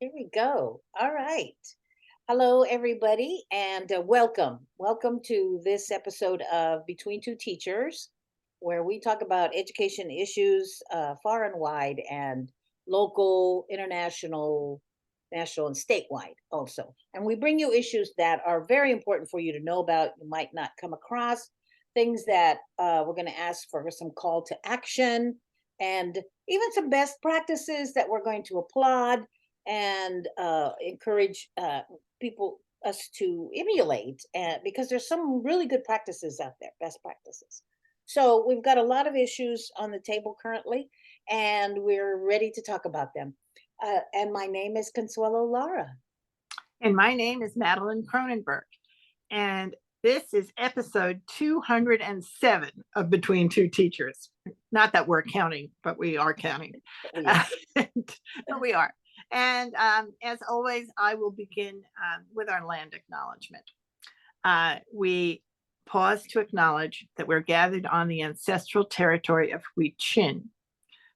Here we go. All right. Hello, everybody, and welcome. Welcome to this episode of Between Two Teachers, where we talk about education issues far and wide and local, international, national, and statewide also. And we bring you issues that are very important for you to know about. You might not come across things that we're going to ask for some call to action and even some best practices that we're going to applaud and encourage people us to emulate because there's some really good practices out there, best practices. So we've got a lot of issues on the table currently, and we're ready to talk about them. And my name is Consuelo Lara. And my name is Madeline Cronenberg. And this is episode 207 of Between Two Teachers. Not that we're counting, but we are counting. But we are. And as always, I will begin with our land acknowledgement. We pause to acknowledge that we're gathered on the ancestral territory of Huichin,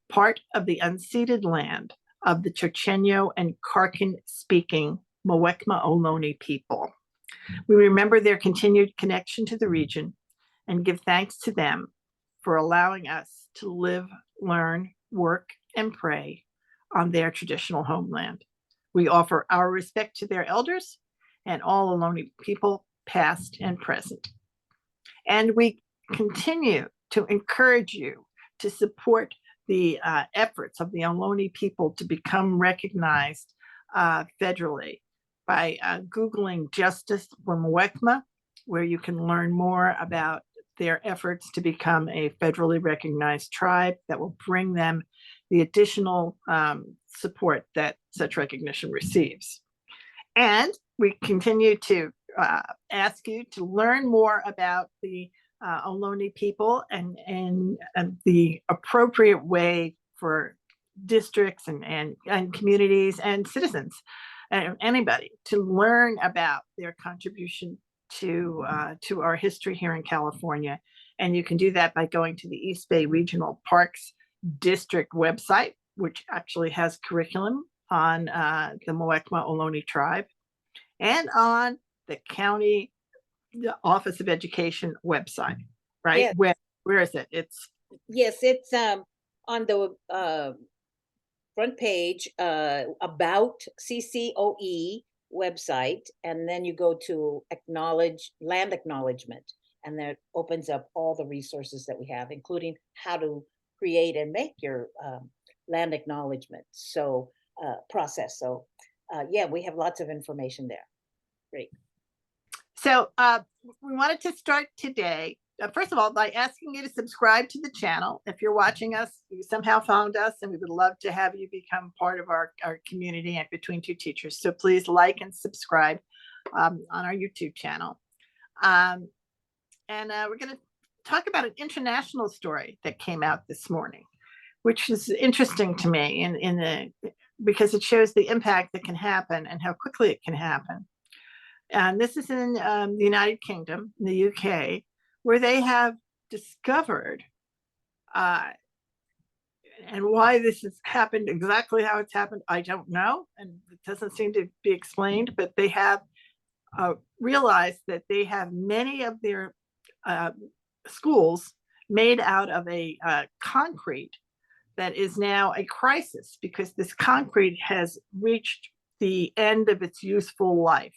part of the unceded land of the Chochenyo and Karken speaking Muwekma Ohlone people. We remember their continued connection to the region and give thanks to them for allowing us to live, learn, work, and pray on their traditional homeland. We offer our respect to their elders and all Ohlone people, past and present. And we continue to encourage you to support the efforts of the Ohlone people to become recognized federally by Googling Justice for Muwekma, where you can learn more about their efforts to become a federally recognized tribe that will bring them the additional support that such recognition receives. And we continue to ask you to learn more about the Ohlone people and the appropriate way for districts and communities and citizens and anybody to learn about their contribution to our history here in California. And you can do that by going to the East Bay Regional Parks District website, which actually has curriculum on the Muwekma Ohlone tribe, and on the county Office of Education website, right? Yes. Where is it? It's on the front page about CCOE website, and then you go to land acknowledgement, and that opens up all the resources that we have, including how to create and make your land acknowledgement process. So yeah, we have lots of information there. Great. So we wanted to start today, first of all, by asking you to subscribe to the channel. If you're watching us, you somehow found us, and we would love to have you become part of our community at Between Two Teachers. So please like and subscribe on our YouTube channel. And we're going to talk about an international story that came out this morning, which is interesting to me because it shows the impact that can happen and how quickly it can happen. And this is in the United Kingdom, in the UK, where they have discovered, and why this has happened, exactly how it's happened, I don't know, and it doesn't seem to be explained, but they have realized that they have many of their schools made out of a concrete that is now a crisis because this concrete has reached the end of its useful life.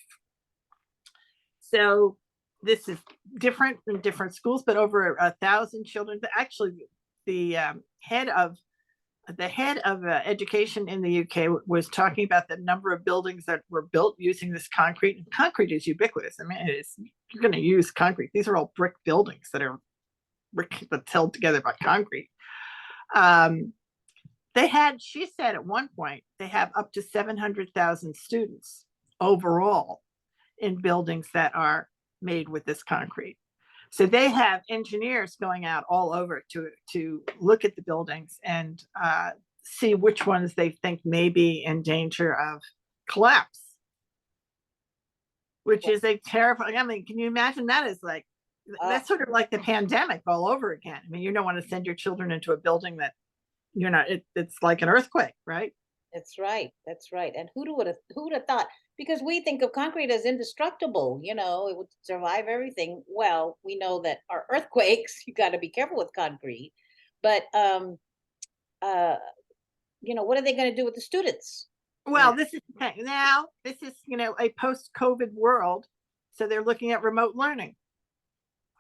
So this is different in different schools, but over 1,000 children. Actually, the head of education in the UK was talking about the number of buildings that were built using this concrete. And concrete is ubiquitous. I mean, you're going to use concrete. These are all brick buildings that are that's held together by concrete. She said at one point, they have up to 700,000 students overall in buildings that are made with this concrete. So they have engineers going out all over to look at the buildings and see which ones they think may be in danger of collapse, which is a terrifying. I mean, can you imagine that? Is like that's sort of like the pandemic all over again. I mean, you don't want to send your children into a building that it's like an earthquake, right? That's right. That's right. And who'd have thought? Because we think of concrete as indestructible, it would survive everything. Well, we know that our earthquakes, you got to be careful with concrete. But uh, what are they going to do with the students now? Well, this is the thing. Now, this is, a post-COVID world. So they're looking at remote learning,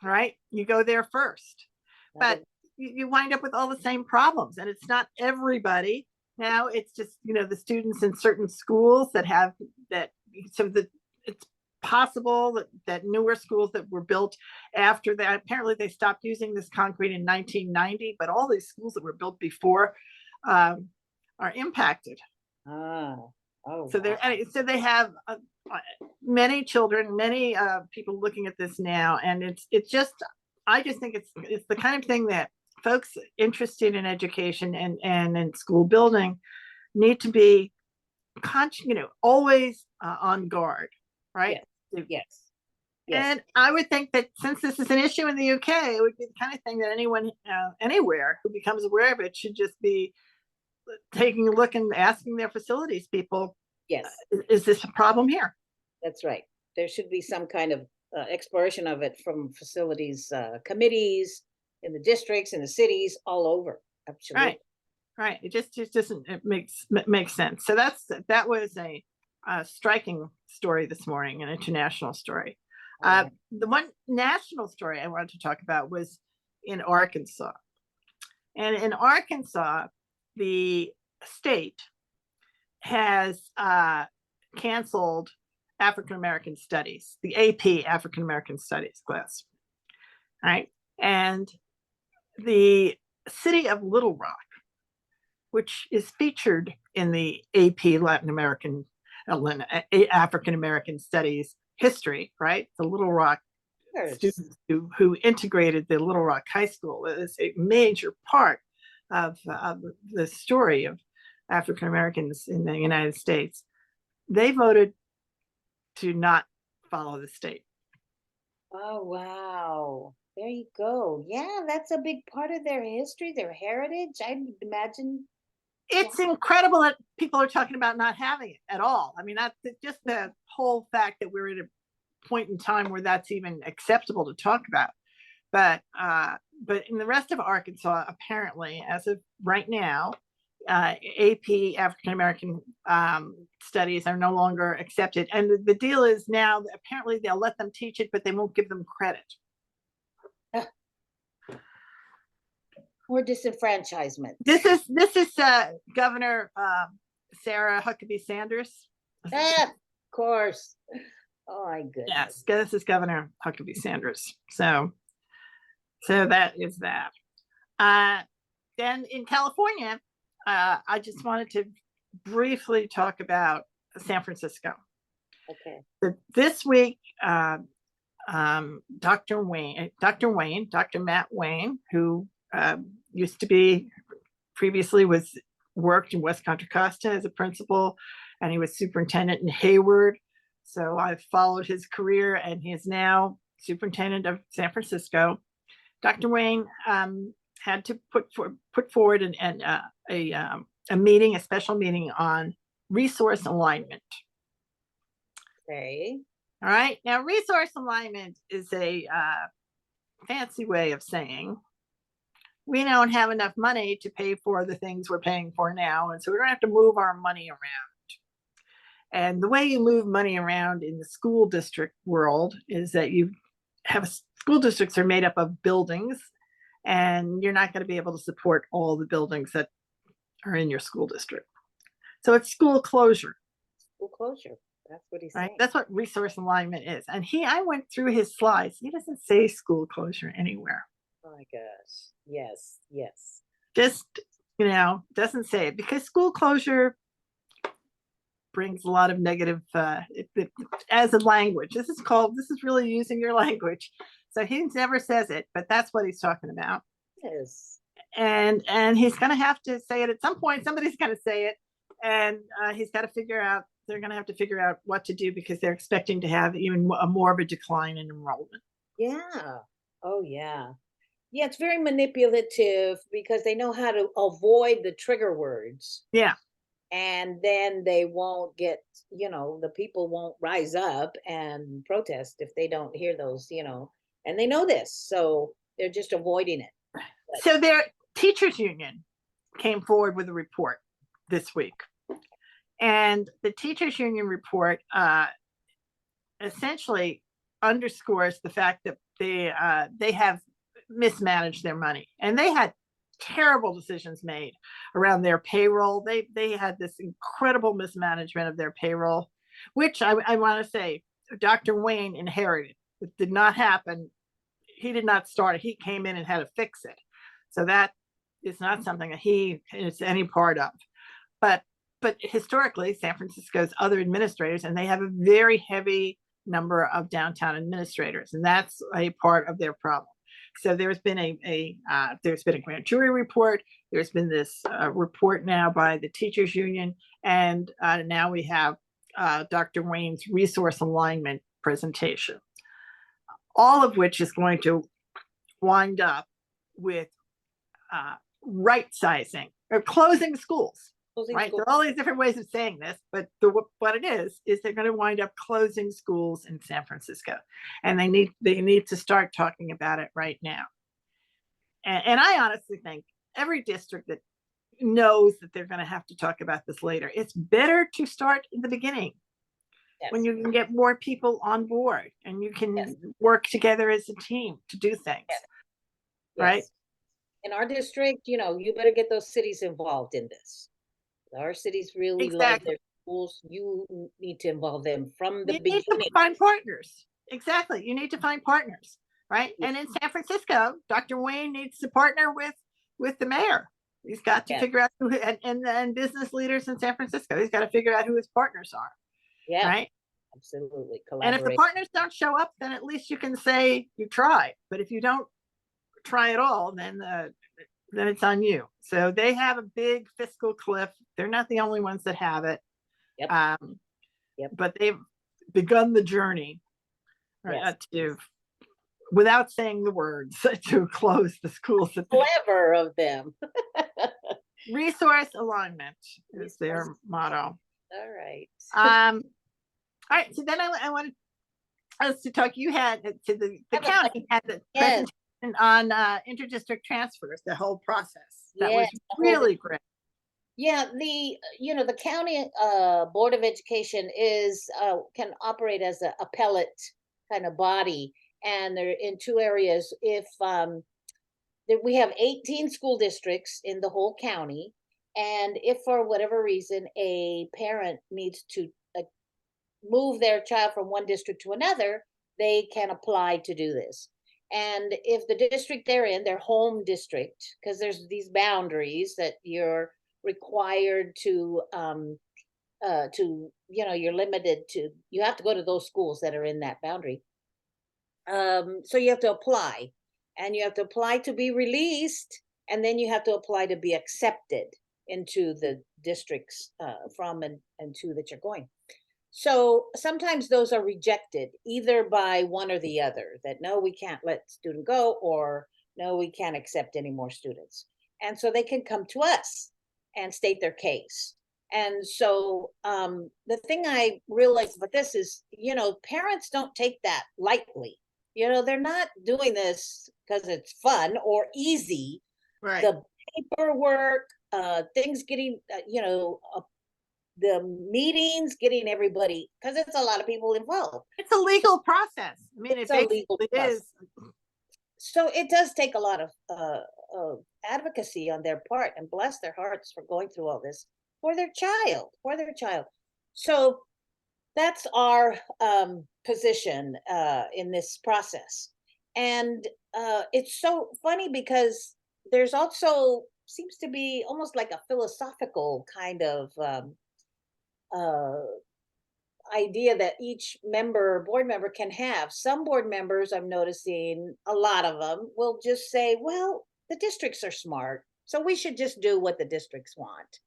right? You go there first, but Another- you wind up with all the same problems. And it's not everybody. Now it's just, the students in certain schools that have that. So that it's possible that newer schools that were built after that, apparently they stopped using this concrete in 1990, but all these schools that were built before are impacted. Ah, oh, So wow. so they have many children, many people looking at this now, and it's just, I just think it's the kind of thing that folks interested in education and in school building need to be always on guard, right? Yes, yes, yes, And I would think that since this is an issue in the UK, it would be the kind of thing that anyone anywhere who becomes aware of it should just be taking a look and asking their facilities people, yes. is this a problem here? That's right. There should be some kind of exploration of it from facilities committees in the districts, in the cities, all over. Absolutely. Right, right. It just doesn't, makes sense. So that was a striking story this morning, an international story. All right. The one national story I wanted to talk about was in Arkansas. And in Arkansas, the state has canceled African American Studies, the AP African American Studies class, right? And the city of Little Rock, which is featured in the AP Latin American, African American Studies history, right? The Little Rock students who integrated the Little Rock High School is a major part of the story of African Americans in the United States. They voted to not follow the state. Oh, wow. There you go. Yeah, that's a big part of their history, their heritage. I imagine. It's incredible that people are talking about not having it at all. I mean, that's just the whole fact that we're at a point in time where that's even acceptable to talk about. But in the rest of Arkansas, apparently, as of right now, AP African American studies are no longer accepted. And the deal is now that apparently they'll let them teach it, but they won't give them credit. More disenfranchisement. This is Governor Sarah Huckabee Sanders. Of course. Oh my goodness. Yes, this is Governor Huckabee Sanders. So that is that. Then in California, I just wanted to briefly talk about San Francisco. Okay. So this week, Dr. Matt Wayne, who used to be previously worked in West Contra Costa as a principal, and he was superintendent in Hayward. So I've followed his career, and he is now superintendent of San Francisco. Dr. Wayne had to put forward a meeting, a special meeting on resource alignment. Okay. All right. Now, resource alignment is a fancy way of saying we don't have enough money to pay for the things we're paying for now, and so we're going to have to move our money around. And the way you move money around in the school district world is that you have school districts are made up of buildings, and you're not going to be able to support all the buildings that are in your school district. So it's school closure. School closure. That's what he's right? saying. That's what resource alignment is. And I went through his slides. He doesn't say school closure anywhere. Oh my gosh. Yes. Yes. Just, doesn't say it, because school closure brings a lot of negative as a language. This is really using your language. So he never says it, but that's what he's talking about. Yes. And he's going to have to say it at some point. Somebody's going to say it, and he's got to figure out. They're going to have to figure out what to do, because they're expecting to have even more of a decline in enrollment. Yeah. Oh yeah. Yeah, it's very manipulative because they know how to avoid the trigger words. Yeah. and then they won't get, the people won't rise up and protest if they don't hear those, and they know this, so they're just avoiding it. So their teachers union came forward with a report this week. And the teachers union report essentially underscores the fact that they have mismanaged their money, and they had terrible decisions made around their payroll. They had this incredible mismanagement of their payroll, which I want to say Dr. Wayne inherited. It did not happen. He did not start it. He came in and had to fix it. So that is not something that he is any part of. But historically, San Francisco's other administrators, and they have a very heavy number of downtown administrators, and that's a part of their problem. So there's been a grand jury report. There's been this report now by the teachers union, and now we have Dr. Wayne's resource alignment presentation, all of which is going to wind up with right sizing or closing schools. Right, there are all these different ways of saying this, but what it is they're going to wind up closing schools in San Francisco, and they need to start talking about it right now. And I honestly think every district that knows that they're going to have to talk about this later, it's better to start in the beginning. Yes. When you can get more people on board and you can yes. work together as a team to do things. Yes. Right? Yes. In our district, you better get those cities involved in this. Our cities really exactly. love their schools. You need to involve them from the beginning. You need to find partners. Exactly. You need to find partners, right? Yes. And in San Francisco, Dr. Wayne needs to partner with the mayor. He's got to yes. figure out who, and business leaders in San Francisco. He's got to figure out who his partners are. Yeah. Right? Absolutely. And if the partners don't show up, then at least you can say you tried. But if you don't try at all, then it's on you. So they have a big fiscal cliff. They're not the only ones that have it. Yep. But they've begun the journey to, without saying the words, to close the schools. Clever of them. Resource alignment is their motto. All right. All right. So then I wanted us to talk. You had to the county had the presentation on interdistrict transfers, the whole process. That was really great. Yeah, the county Board of Education is can operate as an appellate kind of body, and they're in two areas. If we have 18 school districts in the whole county, and if for whatever reason a parent needs to move their child from one district to another, they can apply to do this. And if the district they're in, their home district, because there's these boundaries that you're required to you're limited to, you have to go to those schools that are in that boundary. So you have to apply, and you have to apply to be released, and then you have to apply to be accepted into the districts from and to that you're going. So sometimes those are rejected either by one or the other, that no, we can't let student go, or no, we can't accept any more students. And so they can come to us and state their case. And so the thing I realized about this is, parents don't take that lightly. They're not doing this because it's fun or easy. Right. The paperwork, things getting, the meetings, getting everybody, because it's a lot of people involved. It's a legal process. I mean, it is. So it does take a lot of advocacy on their part, and bless their hearts for going through all this for their child. So that's our position in this process. And it's so funny because there's also seems to be almost like a philosophical kind of idea that each board member can have. Some board members, I'm noticing a lot of them will just say, well, the districts are smart, so we should just do what the districts want.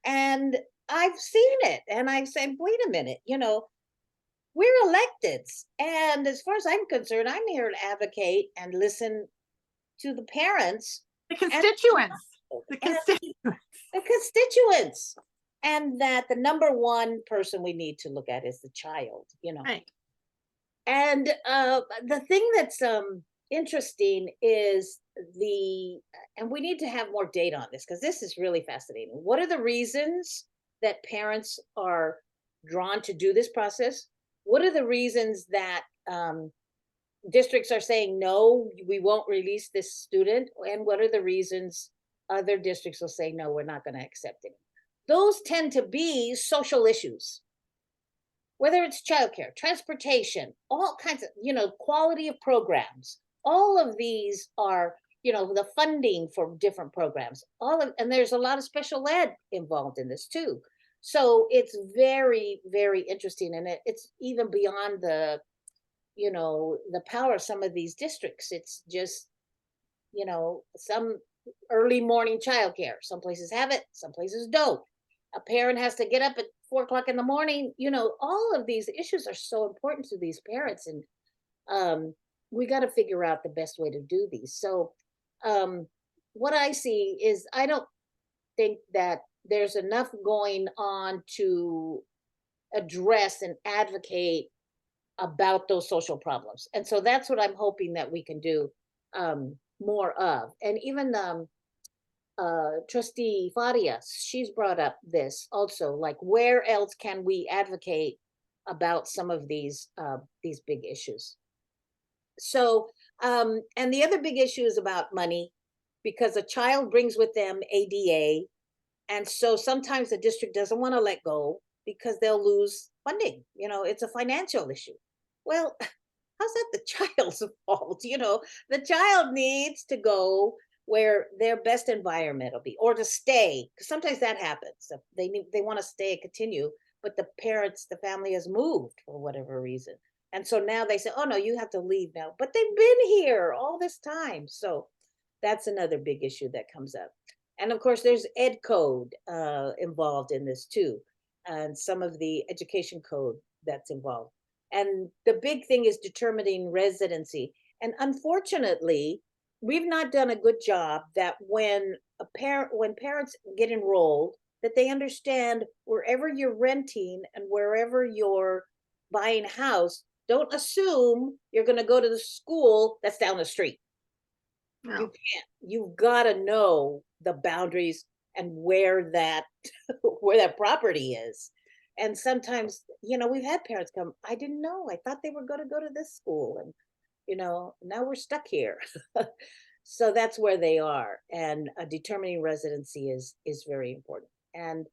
And I've seen it, and I've said, wait a minute, we're electeds, and as far as I'm concerned, I'm here to advocate and listen to the parents, the constituents. The constituents. and that the number one person we need to look at is the child, Right. And the thing that's interesting is and we need to have more data on this because this is really fascinating. What are the reasons that parents are drawn to do this process? What are the reasons that districts are saying, no, we won't release this student? And what are the reasons other districts will say, no, we're not going to accept it? Those tend to be social issues, whether it's childcare, transportation, all kinds of, quality of programs. All of these are, the funding for different programs. And there's a lot of special ed involved in this too. So it's very, very interesting, and it's even beyond the power of some of these districts. It's just, some early morning childcare. Some places have it, some places don't. A parent has to get up at 4 o'clock in the morning. All of these issues are so important to these parents, and we got to figure out the best way to do these. So, what I see is I don't think that there's enough going on to address and advocate about those social problems. And so that's what I'm hoping that we can do more of. And even Trustee Farias, she's brought up this also, like where else can we advocate about some of these big issues? So, and the other big issue is about money, because a child brings with them ADA, and so sometimes the district doesn't want to let go because they'll lose funding. It's a financial issue. Well, how's that the child's fault? The child needs to go where their best environment will be, or to stay, because sometimes that happens. They want to stay and continue, but the family has moved for whatever reason. And so now they say, oh no, you have to leave now. But they've been here all this time. So that's another big issue that comes up. And of course, there's ed code involved in this too, and some of the education code that's involved. And the big thing is determining residency. And unfortunately, we've not done a good job that when parents get enrolled, that they understand wherever you're renting and wherever you're buying a house, don't assume you're going to go to the school that's down the street. No. You can't. You've got to know the boundaries and where that property is. And sometimes, we've had parents come, I didn't know. I thought they were going to go to this school, and now we're stuck here. So that's where they are, and determining residency is very important. And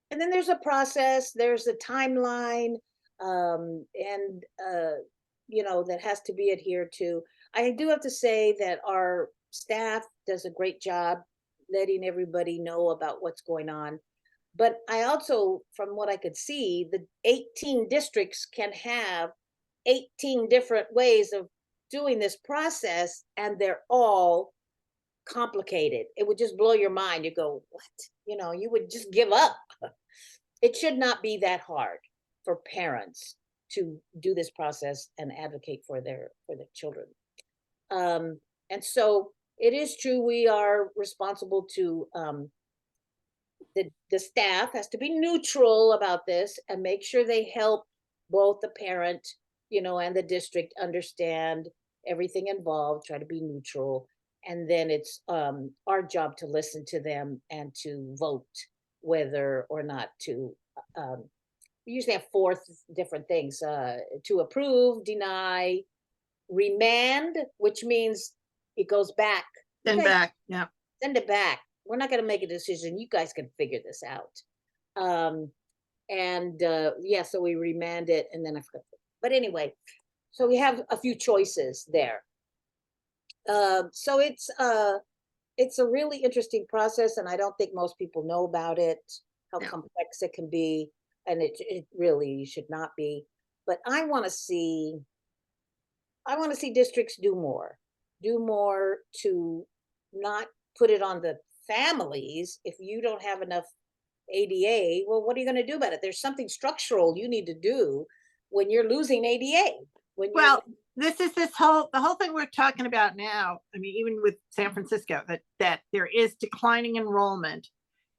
then there's a process, there's a timeline, and that has to be adhered to. I do have to say that our staff does a great job letting everybody know about what's going on. But I also, from what I could see, the 18 districts can have 18 different ways of doing this process, and they're all complicated. It would just blow your mind. You go, what? You would just give up. It should not be that hard for parents to do this process and advocate for their children. And so it is true, we are responsible to the staff has to be neutral about this and make sure they help both the parent, and the district understand everything involved, try to be neutral. And then it's our job to listen to them and to vote whether or not to we usually have four different things: to approve, deny, remand, which means it goes back. Then back. Yeah. Send it back. We're not going to make a decision. You guys can figure this out. So we remand it, and then but anyway, so we have a few choices there. So it's a really interesting process, and I don't think most people know about it, how complex it can be, and it really should not be. But I want to see districts do more to not put it on the families. If you don't have enough ADA, well, what are you going to do about it? There's something structural you need to do when you're losing ADA. This is the whole thing we're talking about now. I mean, even with San Francisco, that there is declining enrollment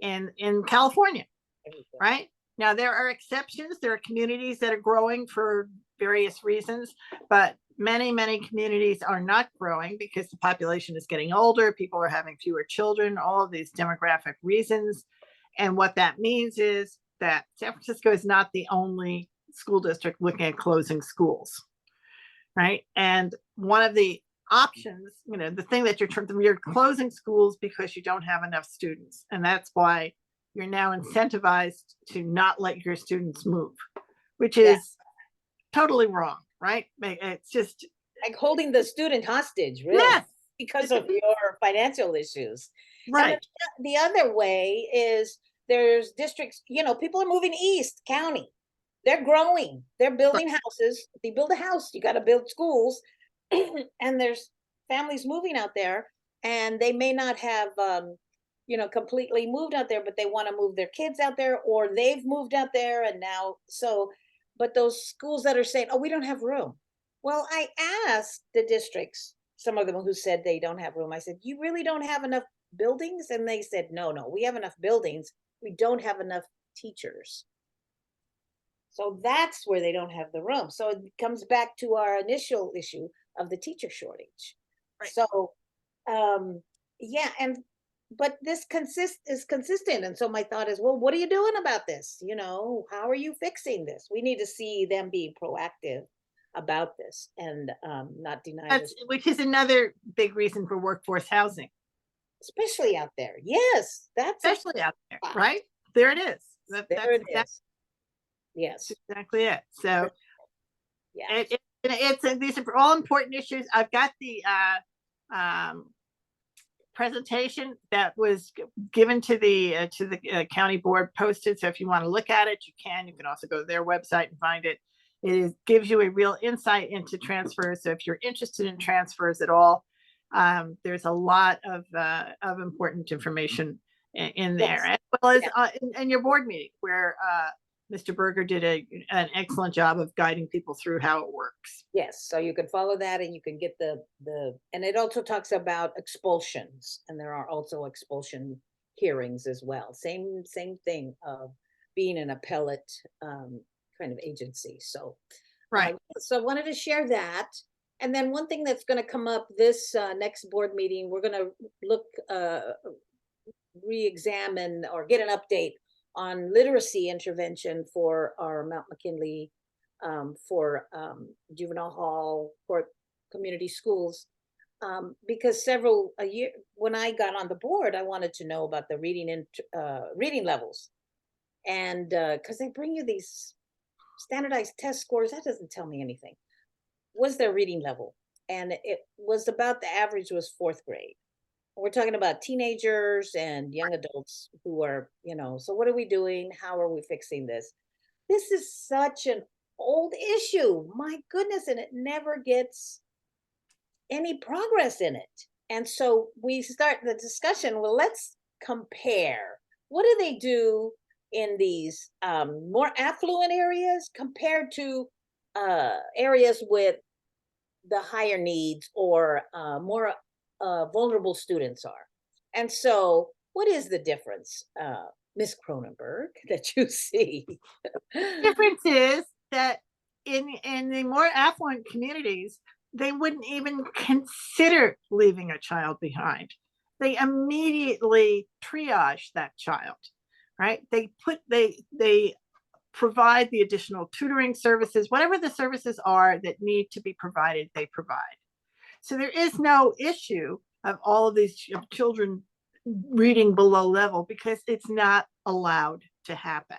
in California. everything. right? Now, there are exceptions. There are communities that are growing for various reasons, but many, many communities are not growing because the population is getting older. People are having fewer children, all of these demographic reasons. And what that means is that San Francisco is not the only school district looking at closing schools, right? And one of the options, the thing that you're closing schools because you don't have enough students. And that's why you're now incentivized to not let your students move, which is totally wrong, right? It's just like holding the student hostage, really, yes, because of your financial issues. right. And the other way is there's districts, people are moving east county. They're growing. They're building houses. If you build a house, you got to build schools. And there's families moving out there, and they may not have completely moved out there, but they want to move their kids out there, or they've moved out there and now but those schools that are saying, oh, we don't have room. Well, I asked the districts, some of them who said they don't have room. I said, you really don't have enough buildings? And they said, no, we have enough buildings. We don't have enough teachers. So that's where they don't have the room. So it comes back to our initial issue of the teacher shortage. Right. So, but this is consistent. And so my thought is, well, what are you doing about this? How are you fixing this? We need to see them being proactive about this and not deny this. Which is another big reason for workforce housing. Especially out there. Yes, that's especially out there, right? There it is. There it is. Yes, exactly it. So yeah, these are all important issues. I've got the presentation that was given to the county board posted. So if you want to look at it, you can. You can also go to their website and find it. Gives you a real insight into transfers. So if you're interested in transfers at all, there's a lot of important information in there, as well as in your board meeting where Mr. Berger did an excellent job of guiding people through how it works. Yes, so you can follow that, and you can get and it also talks about expulsions, and there are also expulsion hearings as well. Same thing of being an appellate kind of agency. So, right. So I wanted to share that. And then one thing that's going to come up this next board meeting, we're going to look, re-examine or get an update on literacy intervention for our Mount McKinley, for juvenile hall, for community schools, because a year when I got on the board, I wanted to know about the reading levels, and because they bring you these standardized test scores, that doesn't tell me anything. Was their reading level, and it was about the average was 4th grade. We're talking about teenagers and young adults who are, so what are we doing? How are we fixing this? This is such an old issue, my goodness, and it never gets any progress in it. And so we start the discussion, well, let's compare. What do they do in these more affluent areas compared to areas with the higher needs or more vulnerable students are? And so what is the difference, Ms. Cronenberg, that you see? Difference is that in the more affluent communities, they wouldn't even consider leaving a child behind. They immediately triage that child, right? They provide the additional tutoring services, whatever the services are that need to be provided, they provide. So there is no issue of all of these children reading below level because it's not allowed to happen.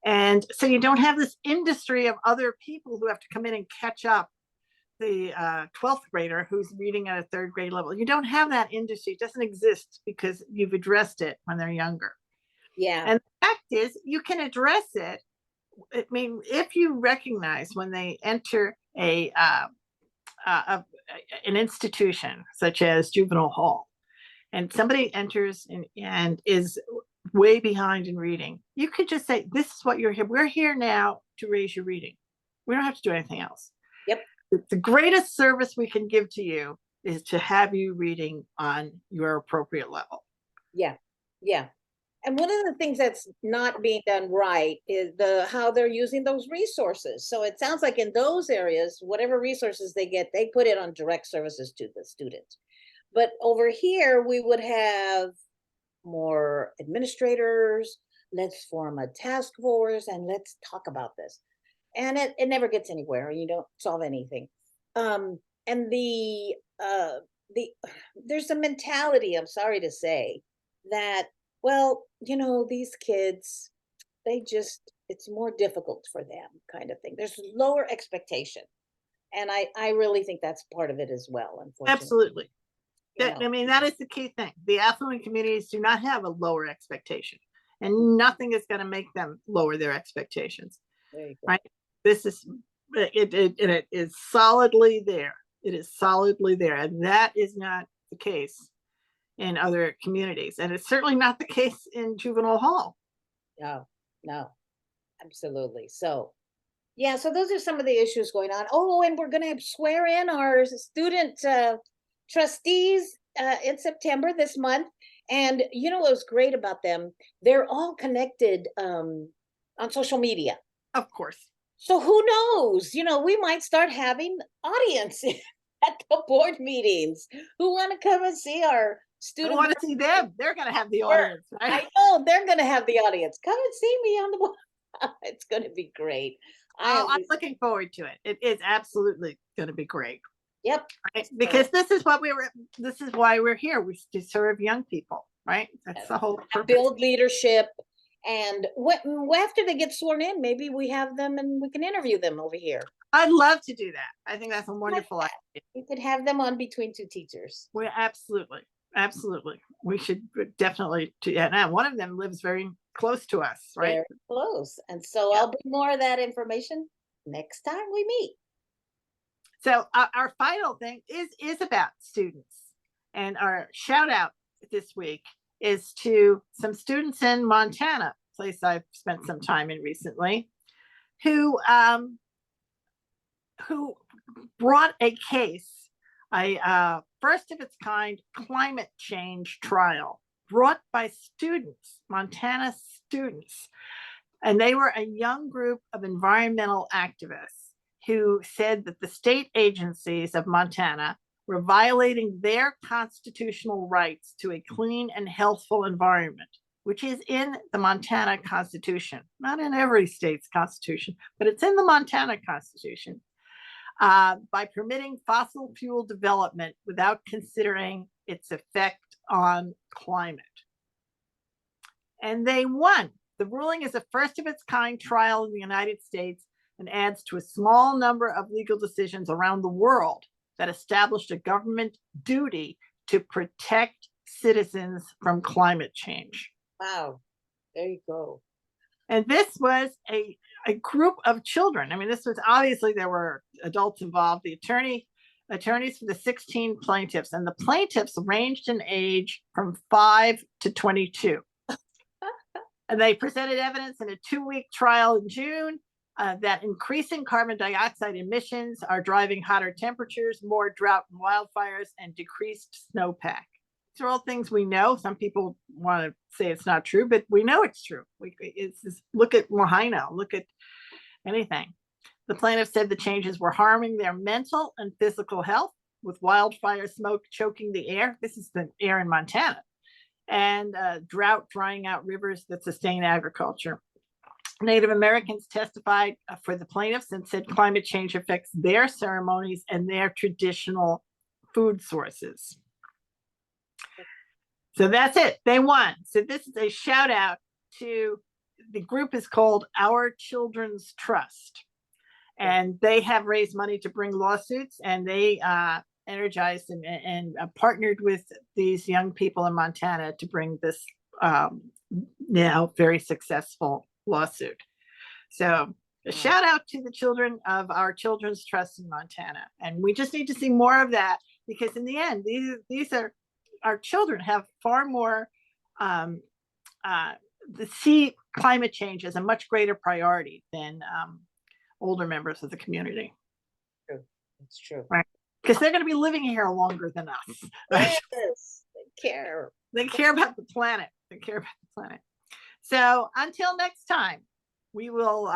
And so you don't have this industry of other people who have to come in and catch up the 12th grader who's reading at a 3rd grade level. You don't have that industry. It doesn't exist because you've addressed it when they're younger. Yeah. And the fact is, you can address it. I mean, if you recognize when they enter an institution such as juvenile hall, and somebody enters and is way behind in reading, you could just say, this is what you're here. We're here now to raise your reading. We don't have to do anything else. Yep. The greatest service we can give to you is to have you reading on your appropriate level. Yeah. Yeah. And one of the things that's not being done right is how they're using those resources. So it sounds like in those areas, whatever resources they get, they put it on direct services to the student. But over here, we would have more administrators. Let's form a task force and let's talk about this. And it never gets anywhere. You don't solve anything. And the there's a mentality, I'm sorry to say, that, well, these kids, it's more difficult for them, kind of thing. There's lower expectation. And I really think that's part of it as well, unfortunately. Absolutely. You know, I mean, that is the key thing. The affluent communities do not have a lower expectation, and nothing is going to make them lower their expectations. there you go. Right? This is it is solidly there. It is solidly there, and that is not the case in other communities, and it's certainly not the case in juvenile hall. No, absolutely. So, yeah, so those are some of the issues going on. Oh, and we're going to swear in our student trustees in September this month. And what was great about them? They're all connected on social media. Of course. So who knows? We might start having audience at the board meetings who want to come and see our students. Want to see them. They're going to have the audience, right? I know they're going to have the audience. Come and see me on the board. It's going to be great. I'm looking forward to it. It is absolutely going to be great. Yep. Right? Because this is why we're here. We to serve young people, right? That's the whole purpose. Build leadership. And after they get sworn in, maybe we have them and we can interview them over here. I'd love to do that. I think that's a wonderful idea. We could have them on Between Two Teachers. We absolutely. We should definitely do that. Now, one of them lives very close to us, right? Very close. And so I'll bring more of that information next time we meet. So our final thing is about students, and our shout out this week is to some students in Montana, a place I've spent some time in recently, who brought a case, a first of its kind climate change trial brought by students, Montana students. And they were a young group of environmental activists who said that the state agencies of Montana were violating their constitutional rights to a clean and healthful environment, which is in the Montana Constitution, not in every state's constitution, but it's in the Montana Constitution, by permitting fossil fuel development without considering its effect on climate. And they won. The ruling is a first of its kind trial in the United States and adds to a small number of legal decisions around the world that established a government duty to protect citizens from climate change. Wow, there you go. And this was a group of children. I mean, this was obviously there were adults involved, the attorneys for the 16 plaintiffs, and the plaintiffs ranged in age from 5 to 22. And they presented evidence in a 2-week trial in June that increasing carbon dioxide emissions are driving hotter temperatures, more drought and wildfires, and decreased snowpack. These are all things we know. Some people want to say it's not true, but we know it's true. Look at Lahaina, look at anything. The plaintiffs said the changes were harming their mental and physical health, with wildfire smoke choking the air. This is the air in Montana. And drought drying out rivers that sustain agriculture. Native Americans testified for the plaintiffs and said climate change affects their ceremonies and their traditional food sources. So that's it. They won. So this is a shout out to, the group is called Our Children's Trust. And they have raised money to bring lawsuits, and they energized and partnered with these young people in Montana to bring this now very successful lawsuit. So a shout out to the children of Our Children's Trust in Montana. And we just need to see more of that, because in the end, these are, our children have far more, see climate change as a much greater priority than older members of the community. True. It's true. Right. Because they're going to be living here longer than us. Right? Yes, they care. They care about the planet. They care about the planet. So until next time, we will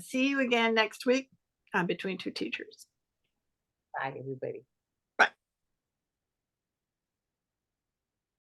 see you again next week on Between Two Teachers. Bye, everybody.